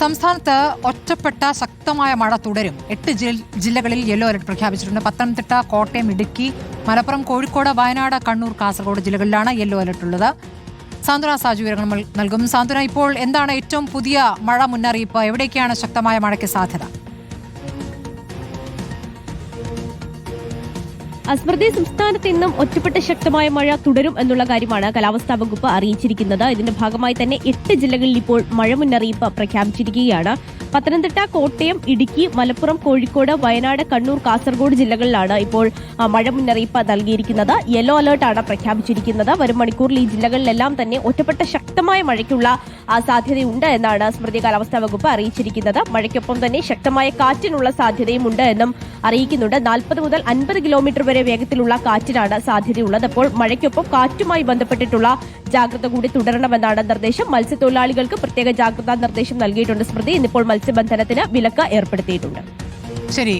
സംസ്ഥാനത്ത് ഒറ്റപ്പെട്ട ശക്തമായ മഴ തുടരും. 8 ജില്ലകളിൽ യെല്ലോ അലർട്ട് പ്രഖ്യാപിച്ചിട്ടുണ്ട്. പത്തനംതിട്ട, കോട്ടയം, ഇടുക്കി, മലപ്പുറം, കോഴിക്കോട്, വയനാട്, കണ്ണൂർ, കാസർഗോഡ് ജില്ലകളിലാണ് യെല്ലോ അലർട്ട് ഉള്ളത്. സാന്ത്വന സാജു വിവരങ്ങൾ നൽകും. സാന്ത്വന, ഇപ്പോൾ എന്താണ് ഏറ്റവും പുതിയ മഴ മുന്നറിയിപ്പ്? എവിടേക്കാണ് ശക്തമായ മഴയ്ക്ക് സാധ്യത? സ്മൃതി, സംസ്ഥാനത്ത് ഇന്നും ഒറ്റപ്പെട്ട ശക്തമായ മഴ തുടരും എന്നുള്ള കാര്യമാണ് കാലാവസ്ഥാ വകുപ്പ് അറിയിച്ചിരിക്കുന്നത്. ഇതിന്റെ ഭാഗമായി തന്നെ 8 ജില്ലകളിൽ ഇപ്പോൾ മഴ മുന്നറിയിപ്പ് പ്രഖ്യാപിച്ചിരിക്കുകയാണ്. പത്തനംതിട്ട, കോട്ടയം, ഇടുക്കി, മലപ്പുറം, കോഴിക്കോട്, വയനാട്, കണ്ണൂർ, കാസർഗോഡ് ജില്ലകളിലാണ് ഇപ്പോൾ മഴ മുന്നറിയിപ്പ് നൽകിയിരിക്കുന്നത്. യെല്ലോ അലർട്ടാണ് പ്രഖ്യാപിച്ചിരിക്കുന്നത്. വരും മണിക്കൂറിൽ ഈ ജില്ലകളിലെല്ലാം തന്നെ ഒറ്റപ്പെട്ട ശക്തമായ മഴയ്ക്കുള്ള സാധ്യതയുണ്ട് എന്നാണ് സ്മൃതി കാലാവസ്ഥാ വകുപ്പ് അറിയിച്ചിരിക്കുന്നത്. മഴയ്ക്കൊപ്പം തന്നെ ശക്തമായ കാറ്റിനുള്ള സാധ്യതയും ഉണ്ട് എന്നും അറിയിക്കുന്നുണ്ട്. 40 മുതൽ 50 കിലോമീറ്റർ വരെ വേഗത്തിലുള്ള കാറ്റിനാണ് സാധ്യതയുള്ളത്. അപ്പോൾ മഴയ്ക്കൊപ്പം കാറ്റുമായി ബന്ധപ്പെട്ടിട്ടുള്ള ജാഗ്രത കൂടി തുടരണമെന്നാണ് നിർദ്ദേശം. മത്സ്യത്തൊഴിലാളികൾക്ക് പ്രത്യേക ജാഗ്രതാ നിർദ്ദേശം നൽകിയിട്ടുണ്ട്. സ്മൃതി, ഇന്നിപ്പോൾ മത്സ്യബന്ധനത്തിന് വിലക്ക് ഏർപ്പെടുത്തിയിട്ടുണ്ട്. ശരി.